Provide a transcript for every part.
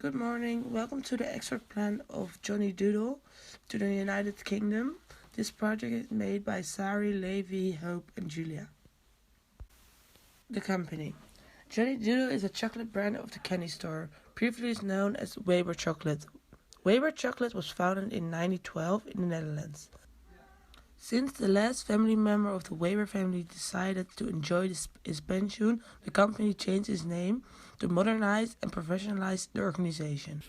Good morning. Welcome to the export plan of Johnny Doodle to the United Kingdom. This project is made by Sari, Levi, Hope, and Julia. The company. Johnny Doodle is a chocolate brand of the candy store, previously known as Weber Chocolate. Weber Chocolate was founded in 1912 in the Netherlands. Since the last family member of the Weber family decided to enjoy his pension, the company changed its name to modernize and professionalize the organization.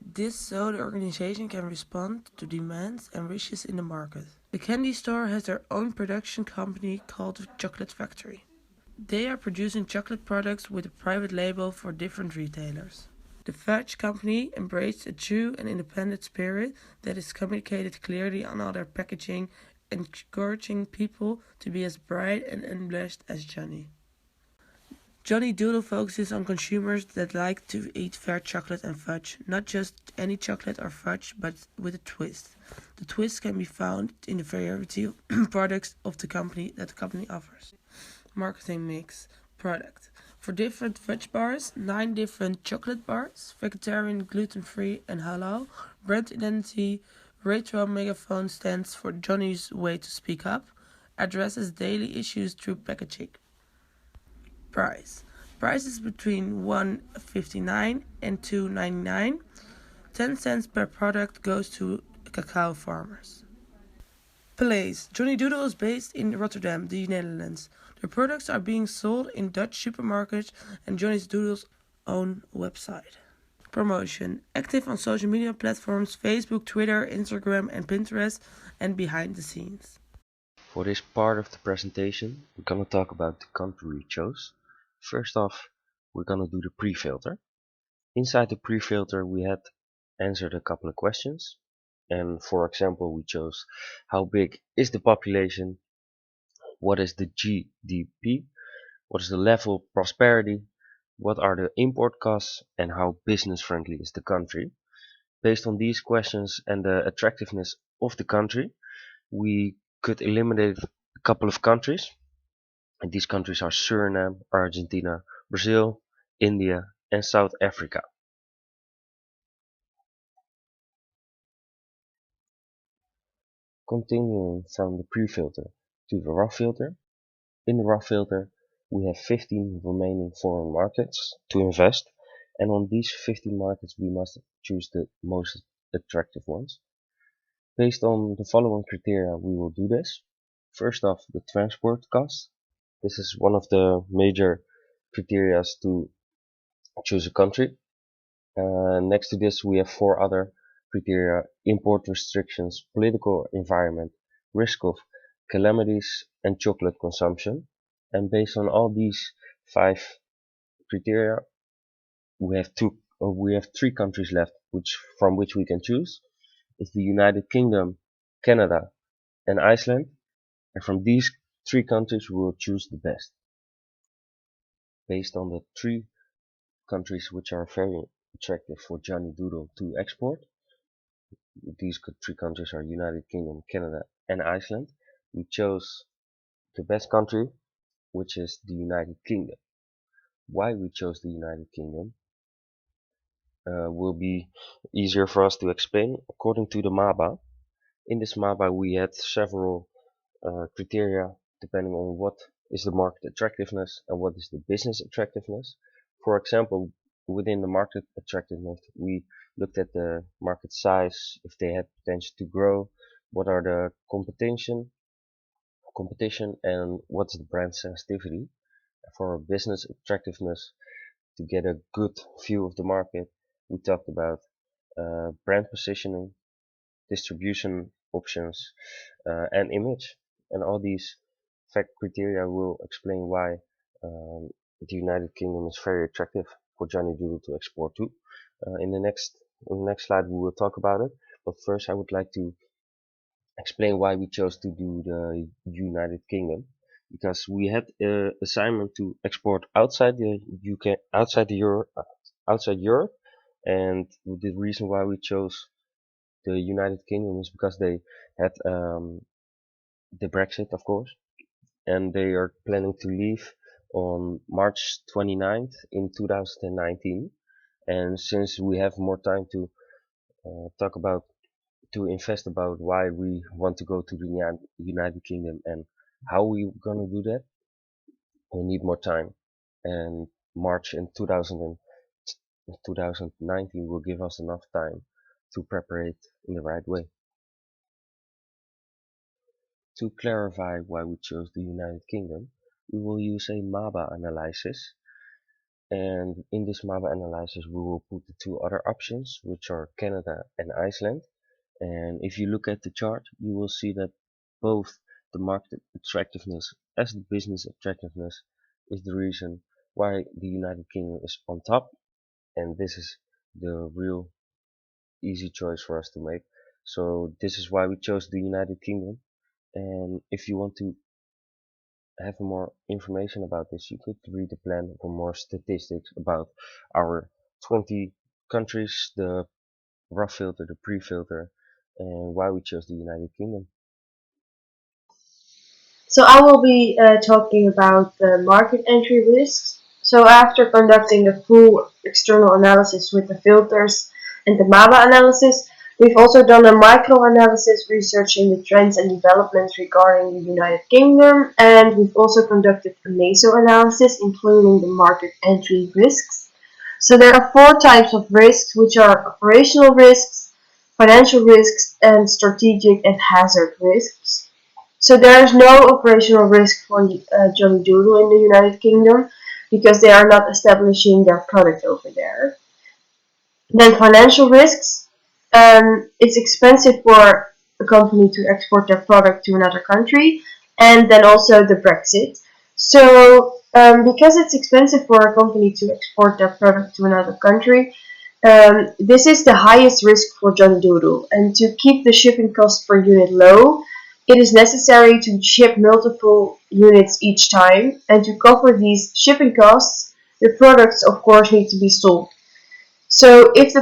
This so the organization can respond to demands and wishes in the market. The candy store has their own production company called the Chocolate Factory. They are producing chocolate products with a private label for different retailers. The Fudge Company embraced a true and independent spirit that is communicated clearly on all their packaging, encouraging people to be as bright and unblemished as Johnny. Johnny Doodle focuses on consumers that like to eat fair chocolate and fudge, not just any chocolate or fudge, but with a twist. The twist can be found in the variety of products of the company that the company offers. Marketing mix product. For different fudge bars, 9 different chocolate bars, vegetarian, gluten-free and halal, brand identity, retro megaphone stands for Johnny's way to speak up, addresses daily issues through packaging. Price. Prices between $1.59 and $2.99. 10 cents per product goes to cacao farmers. Place. Johnny Doodle is based in Rotterdam, the Netherlands. The products are being sold in Dutch supermarkets and Johnny Doodle's own website. Promotion. Active on social media platforms Facebook, Twitter, Instagram and Pinterest, and behind the scenes. For this part of the presentation, we're gonna talk about the country we chose. First off, we're gonna do the pre-filter. Inside the pre-filter, we had answered a couple of questions. And for example, we chose how big is the population, what is the GDP, what is the level of prosperity, what are the import costs, and how business friendly is the country. Based on these questions and the attractiveness of the country, we could eliminate a couple of countries. And these countries are Suriname, Argentina, Brazil, India, and South Africa. Continuing from the pre-filter to the raw filter. In the raw filter, we have 15 remaining foreign markets to invest, and on these 15 markets, we must choose the most attractive ones. Based on the following criteria, we will do this. First off, the transport cost. This is one of the major criteria to choose a country. Next to this, we have 4 other criteria: import restrictions, political environment, risk of calamities, and chocolate consumption. And based on all these 5 criteria, we have 3 countries left, from which we can choose. It's the United Kingdom, Canada, and Iceland. And from these 3 countries, we will choose the best. Based on the 3 countries which are very attractive for Johnny Doodle to export, these 3 countries are United Kingdom, Canada, and Iceland. We chose the best country, which is the United Kingdom. Why we chose the United Kingdom will be easier for us to explain. According to the MABA, in this MABA we had several criteria depending on what is the market attractiveness and what is the business attractiveness. For example, within the market attractiveness, we looked at the market size, if they had potential to grow, what are the competition, and what's the brand sensitivity. For business attractiveness, to get a good view of the market, we talked about brand positioning, distribution options, and image. And all these fact criteria will explain why the United Kingdom is very attractive for Johnny Doodle to export to. In the next slide, we will talk about it. But first, I would like to explain why we chose to do the United Kingdom. Because we had an assignment to export outside the UK, outside Europe, and the reason why we chose the United Kingdom is because they had the Brexit, of course, and they are planning to leave on March 29th in 2019. And since we have more time to invest about why we want to go to the United Kingdom and how we're gonna do that, we'll need more time. And March in 2019 will give us enough time to prepare it in the right way. To clarify why we chose the United Kingdom, we will use a MABA analysis, and in this MABA analysis we will put the two other options, which are Canada and Iceland. And if you look at the chart, you will see that both the market attractiveness as the business attractiveness is the reason why the United Kingdom is on top, and this is the real easy choice for us to make. So this is why we chose the United Kingdom. And if you want to have more information about this, you could read the plan for more statistics about our 20 countries, the rough filter, the pre-filter, and why we chose the United Kingdom. So I will be talking about the market entry risks. So after conducting a full external analysis with the filters and the MABA analysis, we've also done a micro-analysis researching the trends and developments regarding the United Kingdom, and we've also conducted a meso-analysis including the market entry risks. So there are four types of risks, which are operational risks, financial risks, and strategic and hazard risks. So there is no operational risk for Johnny Doodle in the United Kingdom because they are not establishing their product over there. Then financial risks. It's expensive for a company to export their product to another country, and then also the Brexit. So because it's expensive for a company to export their product to another country, this is the highest risk for Johnny Doodle. And to keep the shipping cost per unit low, it is necessary to ship multiple units each time, and to cover these shipping costs, the products of course need to be sold. So if the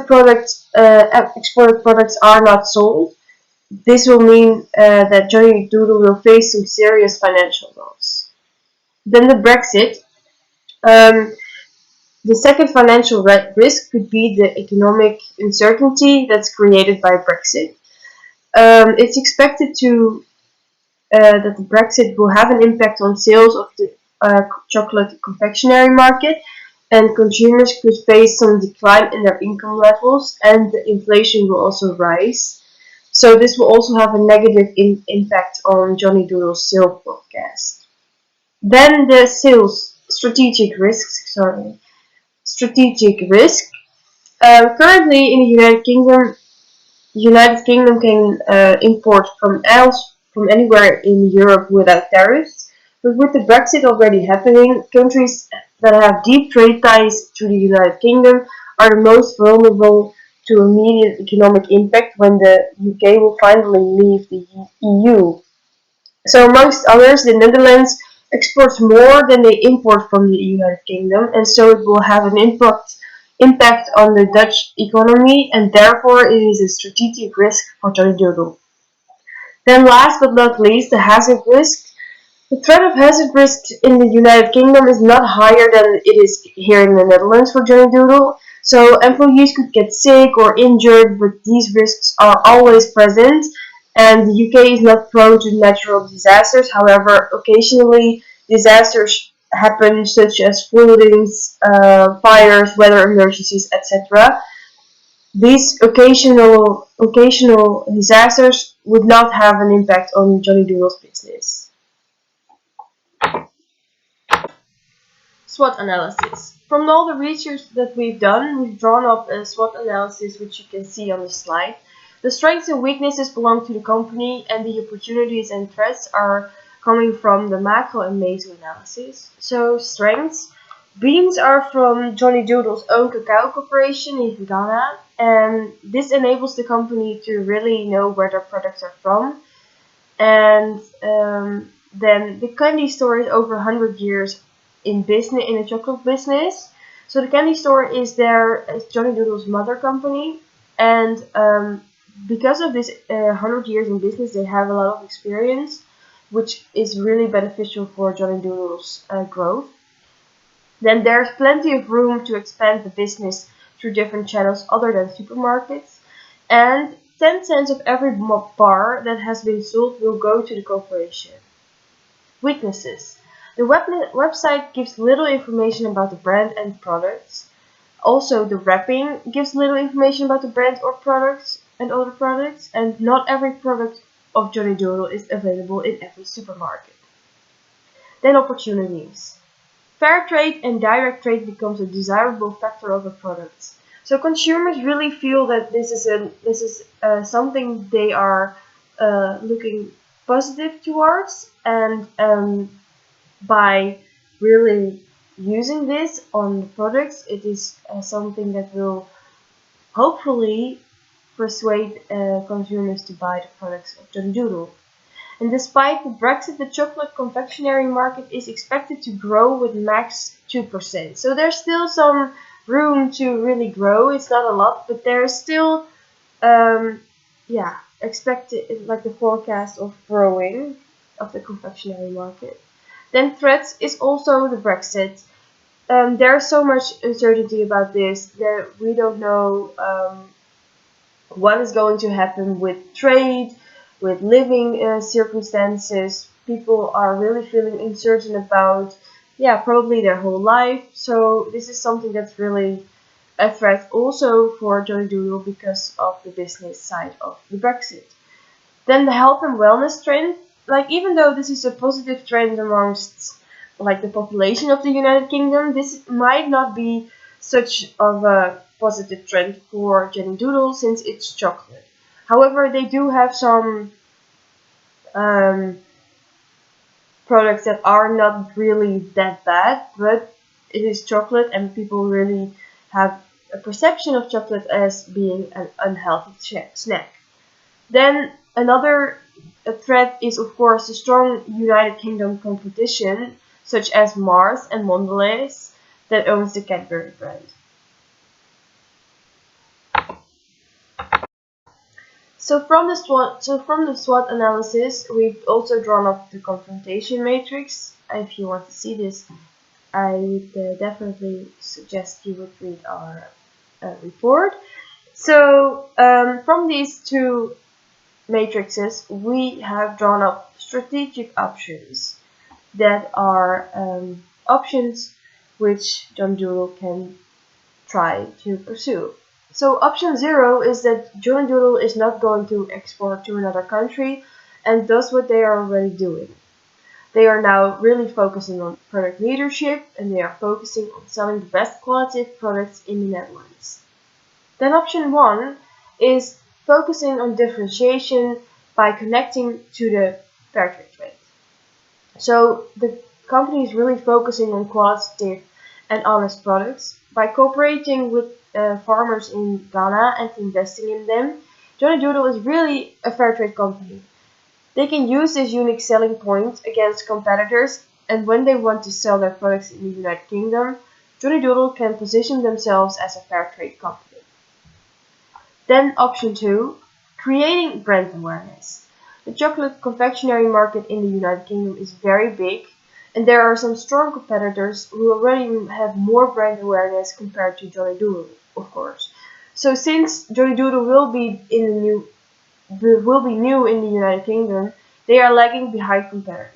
exported products are not sold, this will mean that Johnny Doodle will face some serious financial loss. Then the Brexit. Um, the second financial risk could be the economic uncertainty that's created by Brexit. It's expected that the Brexit will have an impact on sales of the chocolate confectionery market, and consumers could face some decline in their income levels, and the inflation will also rise. So this will also have a negative impact on Johnny Doodle's sales forecast. Then the sales strategic risks. Strategic risk. Currently in the United Kingdom can import from anywhere in Europe without tariffs. But with the Brexit already happening, countries that have deep trade ties to the United Kingdom are the most vulnerable to immediate economic impact when the UK will finally leave the EU. So amongst others, the Netherlands exports more than they import from the United Kingdom, and so it will have an impact on the Dutch economy, and therefore it is a strategic risk for Johnny Doodle. Then last but not least, the hazard risk. The threat of hazard risk in the United Kingdom is not higher than it is here in the Netherlands for Johnny Doodle. So employees could get sick or injured, but these risks are always present. And the UK is not prone to natural disasters. However, occasionally disasters happen, such as floodings, fires, weather emergencies, etc. These occasional disasters would not have an impact on Johnny Doodle's business. SWOT analysis. From all the research that we've done, we've drawn up a SWOT analysis which you can see on the slide. The strengths and weaknesses belong to the company, and the opportunities and threats are coming from the macro and meso analysis. So strengths. Beans are from Johnny Doodle's own cacao corporation in Ghana, and this enables the company to really know where their products are from. And then the candy store is over 100 years in business, in the chocolate business. So the candy store is Johnny Doodle's mother company, and because of this 100 years in business, they have a lot of experience, which is really beneficial for Johnny Doodle's growth. Then there's plenty of room to expand the business through different channels other than supermarkets. And 10 cents of every bar that has been sold will go to the corporation. Weaknesses. The website gives little information about the brand and products. Also, the wrapping gives little information about the brand or products and other products, and not every product of Johnny Doodle is available in every supermarket. Then opportunities. Fair trade and direct trade becomes a desirable factor of a product. So consumers really feel that this is something they are looking positive towards, and by really using this on the products, it is something that will hopefully persuade consumers to buy the products of John Doodle. And despite the Brexit, the chocolate confectionery market is expected to grow with max 2%. So there's still some room to really grow. It's not a lot, but there's still, expected, like the forecast of growing of the confectionery market. Then threats is also the Brexit. There's so much uncertainty about this that we don't know what is going to happen with trade, with living circumstances. People are really feeling uncertain about, probably their whole life. So this is something that's really a threat also for Johnny Doodle because of the business side of the Brexit. Then the health and wellness trend, like even though this is a positive trend amongst like the population of the United Kingdom, this might not be such of a positive trend for Jenny Doodle since it's chocolate. However, they do have some um, products that are not really that bad, but it is chocolate and people really have a perception of chocolate as being an unhealthy snack. Then another threat is of course the strong United Kingdom competition, such as Mars and Mondelez, that owns the Cadbury brand. So from the SWOT analysis, we've also drawn up the confrontation matrix. If you want to see this, I would definitely suggest you would read our report. So from these two matrices, we have drawn up strategic options that are options which John Doodle can try to pursue. So option 0 is that John Doodle is not going to export to another country and does what they are already doing. They are now really focusing on product leadership and they are focusing on selling the best quality products in the Netherlands. Then option 1 is focusing on differentiation by connecting to the fair trade trade. So the company is really focusing on qualitative and honest products. By cooperating with farmers in Ghana and investing in them, Johnny Doodle is really a fair trade company. They can use this unique selling point against competitors, and when they want to sell their products in the United Kingdom, Johnny Doodle can position themselves as a fair trade company. Then option 2, creating brand awareness. The chocolate confectionery market in the United Kingdom is very big, and there are some strong competitors who already have more brand awareness compared to Johnny Doodle, of course. So since Johnny Doodle will be new in the United Kingdom, they are lagging behind competitors.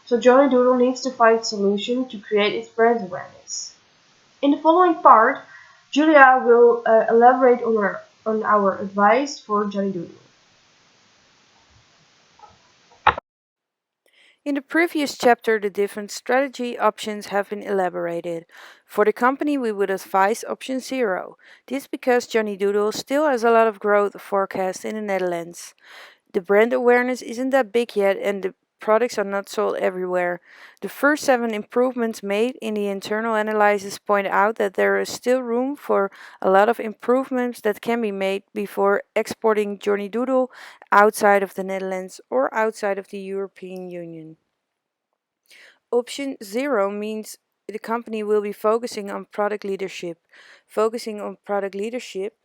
So Johnny Doodle needs to find a solution to create its brand awareness. In the following part, Julia will elaborate on our advice for Johnny Doodle. In the previous chapter, the different strategy options have been elaborated. For the company, we would advise option 0. This because Johnny Doodle still has a lot of growth forecast in the Netherlands. The brand awareness isn't that big yet and the products are not sold everywhere. The first 7 improvements made in the internal analysis point out that there is still room for a lot of improvements that can be made before exporting Johnny Doodle outside of the Netherlands or outside of the European Union. Option 0 means the company will be focusing on product leadership. Focusing on product leadership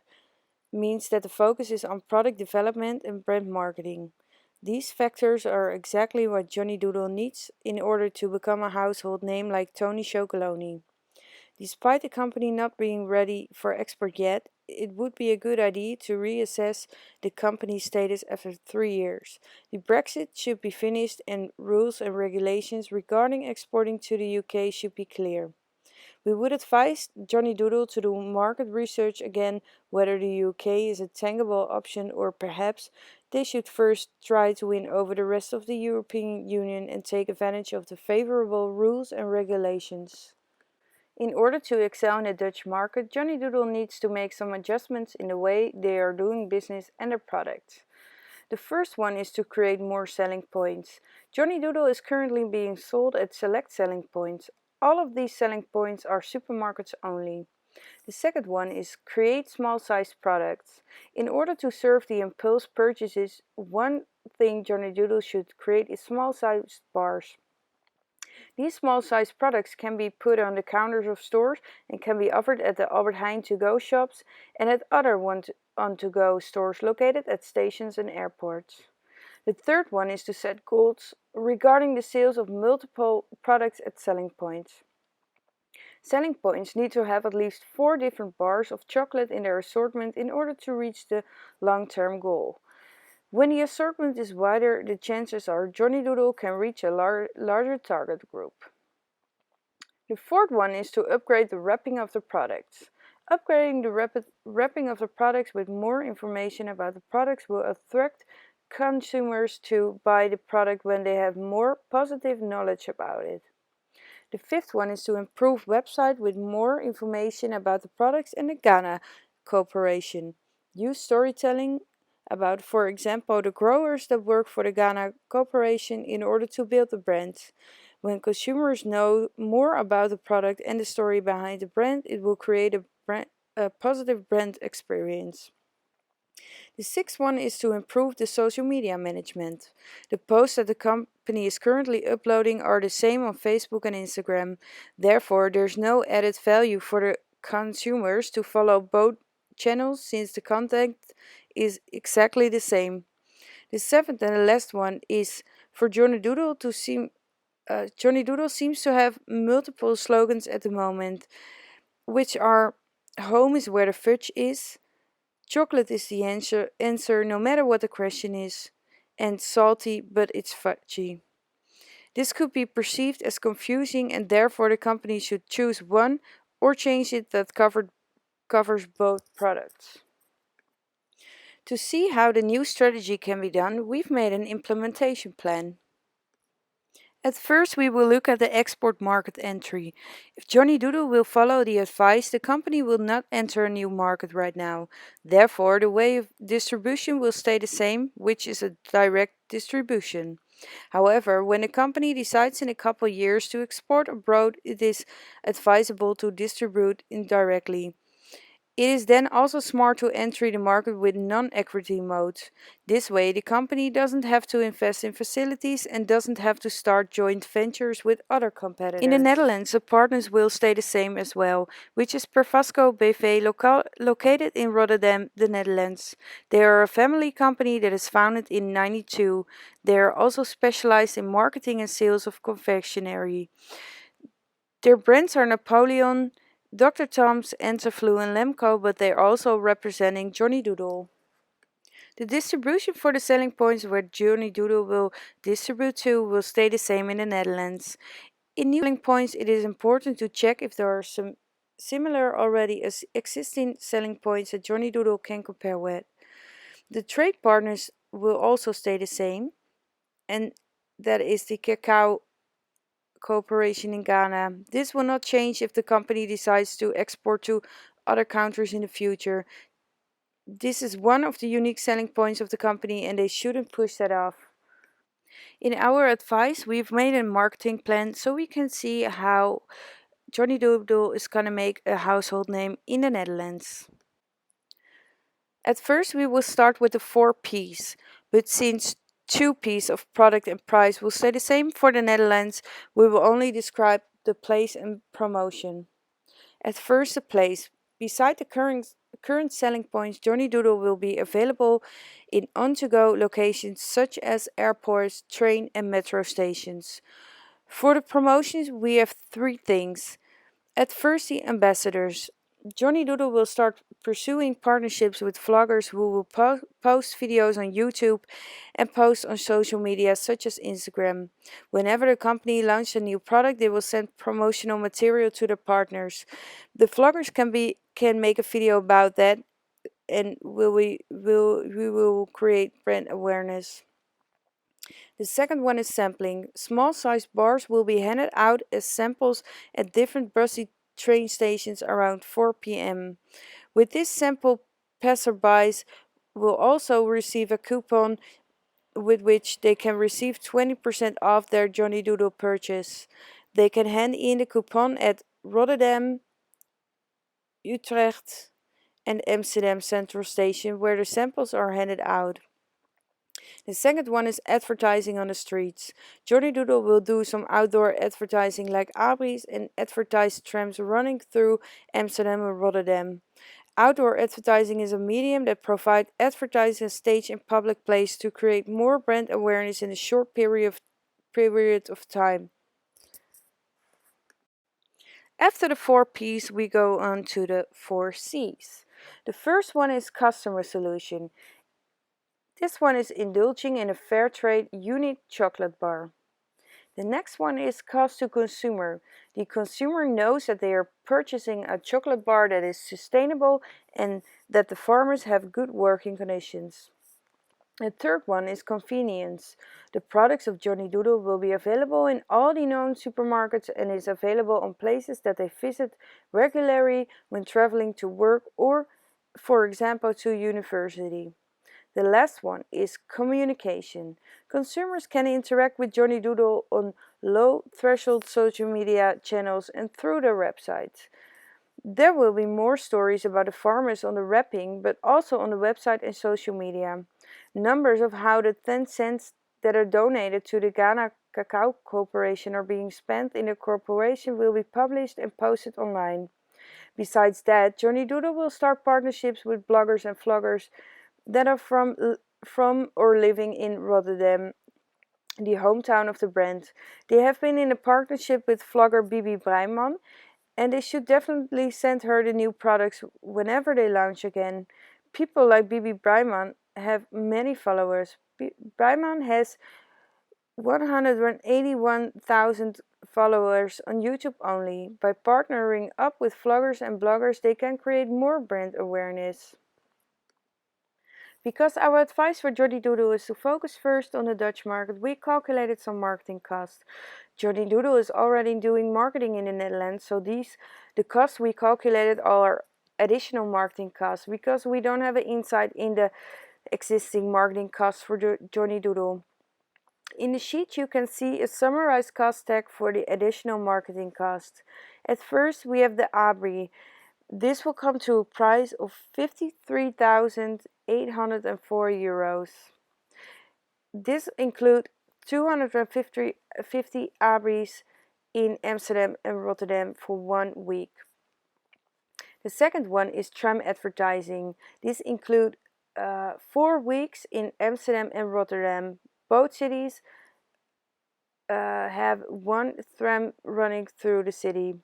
means that the focus is on product development and brand marketing. These factors are exactly what Johnny Doodle needs in order to become a household name like Tony Chocolonely. Despite the company not being ready for export yet, it would be a good idea to reassess the company's status after 3 years. The Brexit should be finished and rules and regulations regarding exporting to the UK should be clear. We would advise Johnny Doodle to do market research again whether the UK is a tangible option or perhaps they should first try to win over the rest of the European Union and take advantage of the favorable rules and regulations. In order to excel in the Dutch market, Johnny Doodle needs to make some adjustments in the way they are doing business and their products. The first one is to create more selling points. Johnny Doodle is currently being sold at select selling points. All of these selling points are supermarkets only. The second one is create small-sized products. In order to serve the impulse purchases, one thing Johnny Doodle should create is small-sized bars. These small-sized products can be put on the counters of stores and can be offered at the Albert Heijn to-go shops and at other on-to-go stores located at stations and airports. The third one is to set goals regarding the sales of multiple products at selling points. Selling points need to have at least 4 different bars of chocolate in their assortment in order to reach the long-term goal. When the assortment is wider, the chances are Johnny Doodle can reach a larger target group. The fourth one is to upgrade the wrapping of the products. Upgrading the wrapping of the products with more information about the products will attract consumers to buy the product when they have more positive knowledge about it. The fifth one is to improve website with more information about the products and the Ghana cooperation. Use storytelling about, for example, the growers that work for the Ghana cooperation in order to build the brand. When consumers know more about the product and the story behind the brand, it will create a positive brand experience. The sixth one is to improve the social media management. The posts that the company is currently uploading are the same on Facebook and Instagram. Therefore, there's no added value for the consumers to follow both channels since the content is exactly the same. The seventh and the last one is for Johnny Doodle to seem. Johnny Doodle seems to have multiple slogans at the moment, which are "Home is where the fudge is," "Chocolate is the answer no matter what the question is," and "Salty but it's fudgy." This could be perceived as confusing and therefore the company should choose one or change it that covers both products. To see how the new strategy can be done, we've made an implementation plan. At first, we will look at the export market entry. If Johnny Doodle will follow the advice, the company will not enter a new market right now. Therefore, the way of distribution will stay the same, which is a direct distribution. However, when a company decides in a couple years to export abroad, it is advisable to distribute indirectly. It is then also smart to enter the market with non-equity modes. This way, the company doesn't have to invest in facilities and doesn't have to start joint ventures with other competitors. In the Netherlands, the partners will stay the same as well, which is Pervasco BV located in Rotterdam, the Netherlands. They are a family company that is founded in 1992. They are also specialized in marketing and sales of confectionery. Their brands are Napoleon, Dr. Tom's, Enterflu and Lemco, but they are also representing Johnny Doodle. The distribution for the selling points where Johnny Doodle will distribute to will stay the same in the Netherlands. In new selling points, it is important to check if there are some similar already as existing selling points that Johnny Doodle can compare with. The trade partners will also stay the same, and that is the cacao cooperation in Ghana. This will not change if the company decides to export to other countries in the future. This is one of the unique selling points of the company and they shouldn't push that off. In our advice, we've made a marketing plan so we can see how Johnny Doodle is gonna make a household name in the Netherlands. At first, we will start with the 4 P's, but since 2 P's of product and price will stay the same for the Netherlands, we will only describe the place and promotion. At first, the place. Beside the current selling points, Johnny Doodle will be available in on-to-go locations such as airports, train and metro stations. For the promotions, we have 3 things. At first, the ambassadors. Johnny Doodle will start pursuing partnerships with vloggers who will post videos on YouTube and post on social media such as Instagram. Whenever the company launches a new product, they will send promotional material to their partners. The vloggers can make a video about that, and we will create brand awareness. The second one is sampling. Small sized bars will be handed out as samples at different busy train stations around 4 p.m. With this sample, passerbys will also receive a coupon with which they can receive 20% off their Johnny Doodle purchase. They can hand in the coupon at Rotterdam, Utrecht, and Amsterdam Central Station where the samples are handed out. The second one is advertising on the streets. Johnny Doodle will do some outdoor advertising like abris and advertise trams running through Amsterdam and Rotterdam. Outdoor advertising is a medium that provides advertising stage in public place to create more brand awareness in a short period of time. After the 4 P's, we go on to the 4 C's. The first one is customer solution. This one is indulging in a fair trade unique chocolate bar. The next one is cost to consumer. The consumer knows that they are purchasing a chocolate bar that is sustainable and that the farmers have good working conditions. The third one is convenience. The products of Johnny Doodle will be available in all the known supermarkets and is available on places that they visit regularly when traveling to work or, for example, to university. The last one is communication. Consumers can interact with Johnny Doodle on low threshold social media channels and through their website. There will be more stories about the farmers on the wrapping, but also on the website and social media. Numbers of how the 10 cents that are donated to the Ghana Cacao Corporation are being spent in the corporation will be published and posted online. Besides that, Johnny Doodle will start partnerships with bloggers and vloggers that are from or living in Rotterdam, the hometown of the brand. They have been in a partnership with vlogger Bibi Breiman, and they should definitely send her the new products whenever they launch again. People like Bibi Breiman have many followers. Breiman has 181,000 followers on YouTube only. By partnering up with vloggers and bloggers, they can create more brand awareness. Because our advice for Johnny Doodle is to focus first on the Dutch market, we calculated some marketing costs. Johnny Doodle is already doing marketing in the Netherlands, so the costs we calculated are additional marketing costs because we don't have an insight in the existing marketing costs for Johnny Doodle. In the sheet you can see a summarized cost tag for the additional marketing costs. At first we have the ABRI. This will come to a price of €53,804. This includes 250 abris in Amsterdam and Rotterdam for 1 week. The second one is tram advertising. This includes 4 weeks in Amsterdam and Rotterdam. Both cities have one tram running through the city.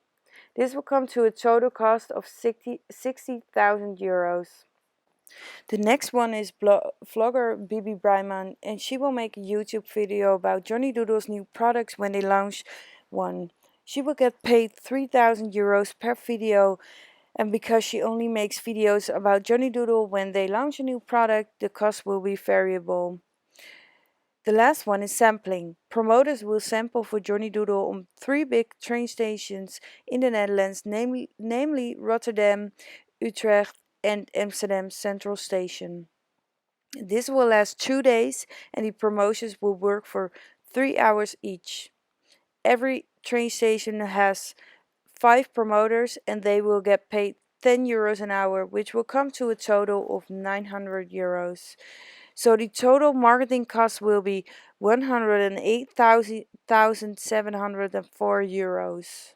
This will come to a total cost of €60,000. The next one is vlogger Bibi Breiman, and she will make a YouTube video about Johnny Doodle's new products when they launch one. She will get paid €3,000 per video, and because she only makes videos about Johnny Doodle when they launch a new product, the cost will be variable. The last one is sampling. Promoters will sample for Johnny Doodle on 3 big train stations in the Netherlands, namely Rotterdam, Utrecht, and Amsterdam Central Station. This will last 2 days and the promotions will work for 3 hours each. Every train station has 5 promoters and they will get paid €10 an hour, which will come to a total of €900. So the total marketing cost will be €108,704.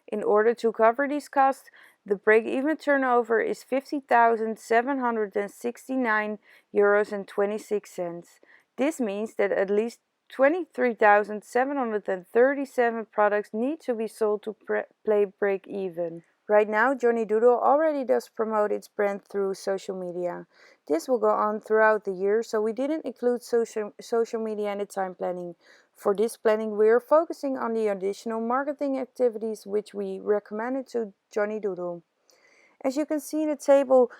In order to cover these costs, the break-even turnover is €50,769.26. This means that at least 23,737 products need to be sold to play break even. Right now, Johnny Doodle already does promote its brand through social media. This will go on throughout the year, so we didn't include social media in the time planning. For this planning, we are focusing on the additional marketing activities which we recommended to Johnny Doodle. As you can see in the table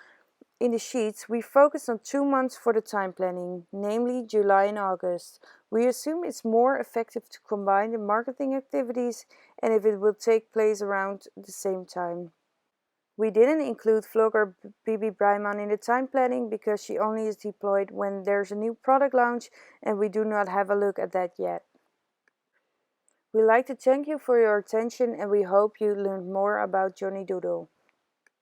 in the sheets, we focus on 2 months for the time planning, namely July and August. We assume it's more effective to combine the marketing activities and if it will take place around the same time. We didn't include vlogger Bibi Breiman in the time planning because she only is deployed when there's a new product launch and we do not have a look at that yet. We'd like to thank you for your attention and we hope you learned more about Johnny Doodle.